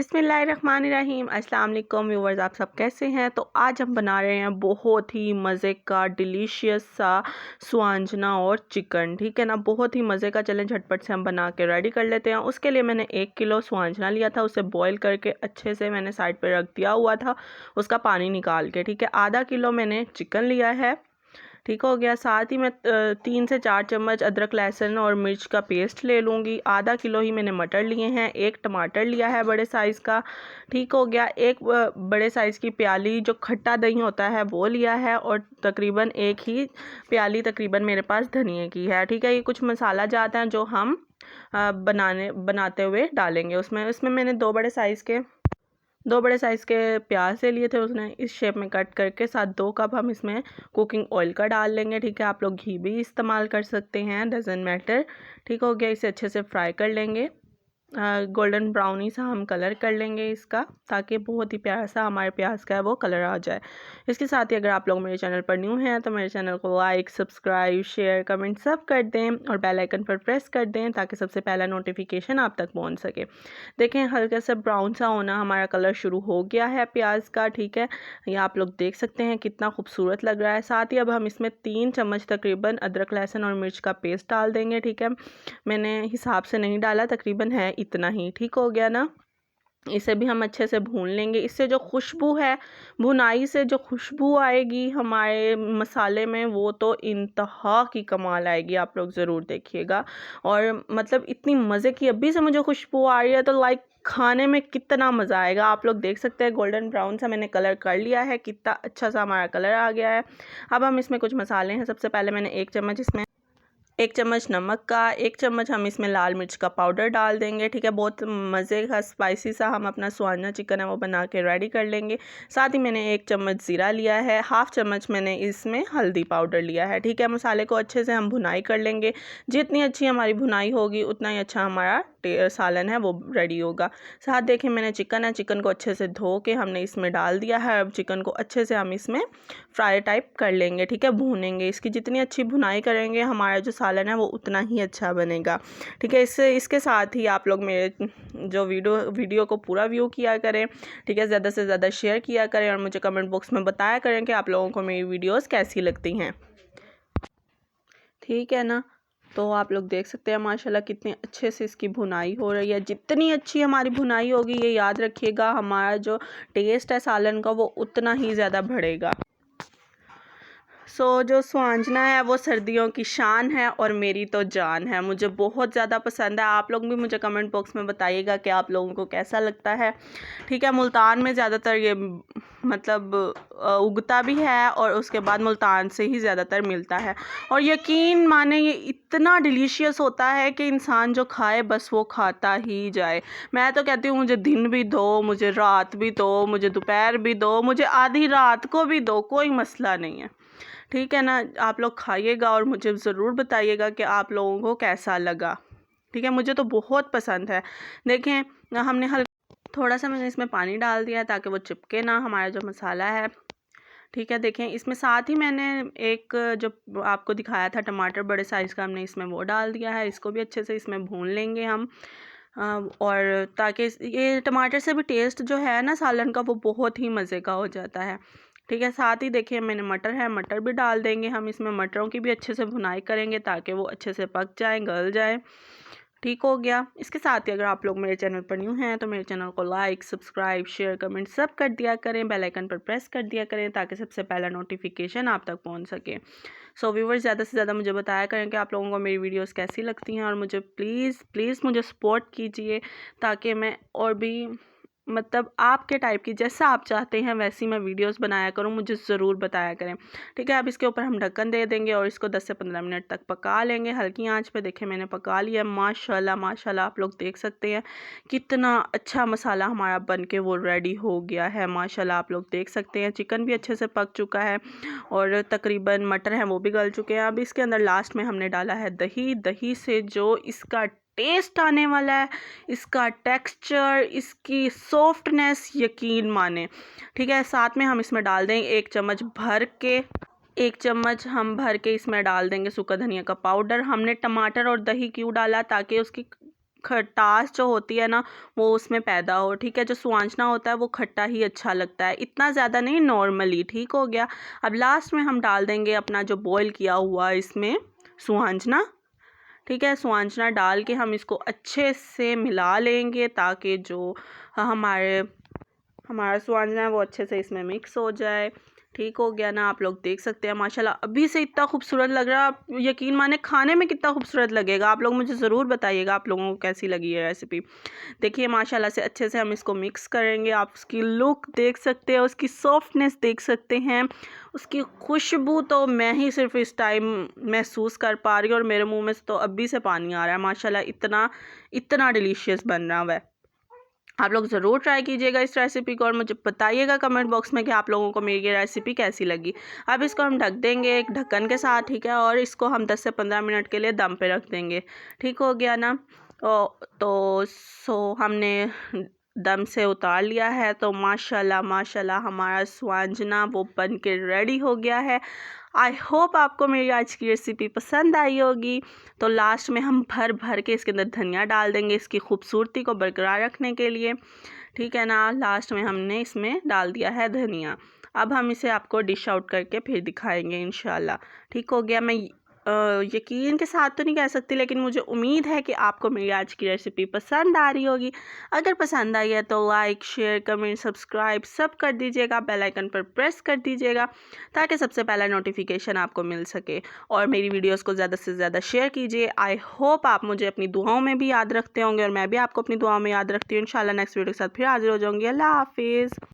बिस्मिल्लाहिर्रहमानिर्रहीम। अस्सलाम वालेकुम व्यूवर्स, आप सब कैसे हैं। तो आज हम बना रहे हैं बहुत ही मज़े का डिलीशियस सा स्वांजना और चिकन। ठीक है ना, बहुत ही मज़े का। चलें झटपट से हम बना के रेडी कर लेते हैं। उसके लिए मैंने 1 किलो स्वांजना लिया था, उसे बॉईल करके अच्छे से मैंने साइड पे रख दिया हुआ था, उसका पानी निकाल के। ठीक है, आधा किलो मैंने चिकन लिया है। ठीक हो गया। साथ ही मैं 3 से 4 चम्मच अदरक लहसुन और मिर्च का पेस्ट ले लूँगी। आधा किलो ही मैंने मटर लिए हैं। 1 टमाटर लिया है बड़े साइज़ का। ठीक हो गया। एक बड़े साइज़ की प्याली जो खट्टा दही होता है वो लिया है, और तकरीबन 1 ही प्याली तकरीबन मेरे पास धनिए की है। ठीक है, ये कुछ मसाला जाता है जो हम बनाते हुए डालेंगे उसमें मैंने 2 बड़े साइज़ के प्याज से लिए थे, उसने इस शेप में कट करके। साथ 2 कप हम इसमें कुकिंग ऑयल का डाल लेंगे। ठीक है, आप लोग घी भी इस्तेमाल कर सकते हैं, डजेंट मैटर। ठीक हो गया। इसे अच्छे से फ्राई कर लेंगे। गोल्डन ब्राउनी सा हम कलर कर लेंगे इसका, ताकि बहुत ही प्यारा सा हमारे प्याज का है वो कलर आ जाए। इसके साथ ही अगर आप लोग मेरे चैनल पर न्यू हैं तो मेरे चैनल को लाइक, सब्सक्राइब, शेयर, कमेंट सब कर दें, और बेल आइकन पर प्रेस कर दें ताकि सबसे पहला नोटिफिकेशन आप तक पहुंच सके। देखें, हल्का सा ब्राउन सा होना हमारा कलर शुरू हो गया है प्याज का। ठीक है, ये आप लोग देख सकते हैं कितना खूबसूरत लग रहा है। साथ ही अब हम इसमें 3 चम्मच तकरीबन अदरक लहसुन और मिर्च का पेस्ट डाल देंगे। ठीक है, मैंने हिसाब से नहीं डाला, तकरीबन है इतना ही। ठीक हो गया ना। इसे भी हम अच्छे से भून लेंगे। इससे जो खुशबू है, भुनाई से जो खुशबू आएगी हमारे मसाले में, वो तो इंतहा की कमाल आएगी। आप लोग ज़रूर देखिएगा। और मतलब इतनी मज़े की अभी से मुझे खुशबू आ रही है, तो लाइक खाने में कितना मज़ा आएगा। आप लोग देख सकते हैं गोल्डन ब्राउन सा मैंने कलर कर लिया है, कितना अच्छा सा हमारा कलर आ गया है। अब हम इसमें कुछ मसाले हैं। सबसे पहले मैंने 1 चम्मच नमक का, 1 चम्मच हम इसमें लाल मिर्च का पाउडर डाल देंगे। ठीक है, बहुत मज़े का स्पाइसी सा हम अपना स्वाना चिकन है वो बना के रेडी कर लेंगे। साथ ही मैंने 1 चम्मच ज़ीरा लिया है, हाफ़ चम्मच मैंने इसमें हल्दी पाउडर लिया है। ठीक है, मसाले को अच्छे से हम भुनाई कर लेंगे। जितनी अच्छी हमारी भुनाई होगी उतना ही अच्छा हमारा सालन है वो रेडी होगा। साथ देखें, मैंने चिकन को अच्छे से धो के हमने इसमें डाल दिया है। अब चिकन को अच्छे से हम इसमें फ्राई टाइप कर लेंगे। ठीक है, भूनेंगे। इसकी जितनी अच्छी भुनाई करेंगे हमारा जो सालन है वो उतना ही अच्छा बनेगा। ठीक है, इसके साथ ही आप लोग मेरे जो वीडियो को पूरा व्यू किया करें। ठीक है, ज़्यादा से ज़्यादा शेयर किया करें, और मुझे कमेंट बॉक्स में बताया करें कि आप लोगों को मेरी वीडियोस कैसी लगती हैं। ठीक है ना, तो आप लोग देख सकते हैं माशाल्लाह कितने अच्छे से इसकी भुनाई हो रही है। जितनी अच्छी हमारी भुनाई होगी, ये याद रखिएगा, हमारा जो टेस्ट है सालन का वो उतना ही ज़्यादा बढ़ेगा। जो स्वांजना है वो सर्दियों की शान है और मेरी तो जान है। मुझे बहुत ज़्यादा पसंद है। आप लोग भी मुझे कमेंट बॉक्स में बताइएगा कि आप लोगों को कैसा लगता है। ठीक है, मुल्तान में ज़्यादातर ये मतलब उगता भी है, और उसके बाद मुल्तान से ही ज़्यादातर मिलता है। और यकीन माने ये इतना डिलीशियस होता है कि इंसान जो खाए बस वो खाता ही जाए। मैं तो कहती हूँ मुझे दिन भी दो, मुझे रात भी दो, मुझे दोपहर भी दो, मुझे आधी रात को भी दो, कोई मसला नहीं है। ठीक है ना, आप लोग खाइएगा और मुझे ज़रूर बताइएगा कि आप लोगों को कैसा लगा। ठीक है, मुझे तो बहुत पसंद है। देखें, हमने थोड़ा सा मैंने इसमें पानी डाल दिया ताकि वो चिपके ना हमारा जो मसाला है। ठीक है, देखें, इसमें साथ ही मैंने एक जो आपको दिखाया था टमाटर बड़े साइज़ का, हमने इसमें वो डाल दिया है। इसको भी अच्छे से इसमें भून लेंगे हम, और ताकि ये टमाटर से भी टेस्ट जो है ना सालन का वो बहुत ही मज़े का हो जाता है। ठीक है, साथ ही देखिए मैंने मटर भी डाल देंगे हम इसमें। मटरों की भी अच्छे से भुनाई करेंगे ताकि वो अच्छे से पक जाएं, गल जाएं। ठीक हो गया। इसके साथ ही अगर आप लोग मेरे चैनल पर न्यू हैं तो मेरे चैनल को लाइक, सब्सक्राइब, शेयर, कमेंट सब कर दिया करें, बेल आइकन पर प्रेस कर दिया करें ताकि सबसे पहला नोटिफिकेशन आप तक पहुंच सके। व्यूवर्स, ज़्यादा से ज़्यादा मुझे बताया करें कि आप लोगों को मेरी वीडियोस कैसी लगती हैं, और मुझे प्लीज़ मुझे सपोर्ट कीजिए ताकि मैं और भी मतलब आपके टाइप की जैसा आप चाहते हैं वैसी मैं वीडियोस बनाया करूं। मुझे ज़रूर बताया करें। ठीक है, अब इसके ऊपर हम ढक्कन दे देंगे और इसको 10 से 15 मिनट तक पका लेंगे हल्की आंच पे। देखें, मैंने पका लिया। माशाल्लाह आप लोग देख सकते हैं कितना अच्छा मसाला हमारा बन के वो रेडी हो गया है। माशाल्लाह आप लोग देख सकते हैं चिकन भी अच्छे से पक चुका है, और तकरीबन मटर हैं वो भी गल चुके हैं। अब इसके अंदर लास्ट में हमने डाला है दही से जो इसका टेस्ट आने वाला है, इसका टेक्सचर, इसकी सॉफ्टनेस, यकीन माने। ठीक है, साथ में हम इसमें डाल देंगे 1 चम्मच हम भर के इसमें डाल देंगे सूखा धनिया का पाउडर। हमने टमाटर और दही क्यों डाला, ताकि उसकी खटास जो होती है ना वो उसमें पैदा हो। ठीक है, जो सुहांजना होता है वो खट्टा ही अच्छा लगता है, इतना ज़्यादा नहीं, नॉर्मली। ठीक हो गया। अब लास्ट में हम डाल देंगे अपना जो बॉईल किया हुआ इसमें सुहांजना। ठीक है, सुहांजना डाल के हम इसको अच्छे से मिला लेंगे ताकि जो हमारा सुहांजना है वो अच्छे से इसमें मिक्स हो जाए। ठीक हो गया ना, आप लोग देख सकते हैं माशाल्लाह अभी से इतना खूबसूरत लग रहा है। आप यकीन माने खाने में कितना खूबसूरत लगेगा। आप लोग मुझे ज़रूर बताइएगा आप लोगों को कैसी लगी है रेसिपी। देखिए माशाल्लाह से अच्छे से हम इसको मिक्स करेंगे। आप उसकी लुक देख सकते हैं, उसकी सॉफ्टनेस देख सकते हैं, उसकी खुशबू तो मैं ही सिर्फ इस टाइम महसूस कर पा रही हूँ और मेरे मुँह में से तो अभी से पानी आ रहा है। माशाल्लाह इतना इतना डिलीशियस बन रहा है। आप लोग ज़रूर ट्राई कीजिएगा इस रेसिपी को और मुझे बताइएगा कमेंट बॉक्स में कि आप लोगों को मेरी ये रेसिपी कैसी लगी। अब इसको हम ढक देंगे एक ढक्कन के साथ। ठीक है, और इसको हम 10 से 15 मिनट के लिए दम पे रख देंगे। ठीक हो गया ना। तो हमने दम से उतार लिया है। तो माशाल्लाह माशाल्लाह हमारा सुहांजना वो बन के रेडी हो गया है। आई होप आपको मेरी आज की रेसिपी पसंद आई होगी। तो लास्ट में हम भर भर के इसके अंदर धनिया डाल देंगे इसकी खूबसूरती को बरकरार रखने के लिए। ठीक है ना, लास्ट में हमने इसमें डाल दिया है धनिया। अब हम इसे आपको डिश आउट करके फिर दिखाएंगे इंशाल्लाह। ठीक हो गया। मैं यकीन के साथ तो नहीं कह सकती, लेकिन मुझे उम्मीद है कि आपको मेरी आज की रेसिपी पसंद आ रही होगी। अगर पसंद आई है तो लाइक शेयर कमेंट सब्सक्राइब सब कर दीजिएगा, बेल आइकन पर प्रेस कर दीजिएगा ताकि सबसे पहला नोटिफिकेशन आपको मिल सके। और मेरी वीडियोस को ज़्यादा से ज़्यादा शेयर कीजिए। आई होप आप मुझे अपनी दुआओं में भी याद रखते होंगे और मैं भी आपको अपनी दुआओं में याद रखती हूँ। इंशाल्लाह नेक्स्ट वीडियो के साथ फिर हाजिर हो जाऊँगी। अल्लाह हाफिज़।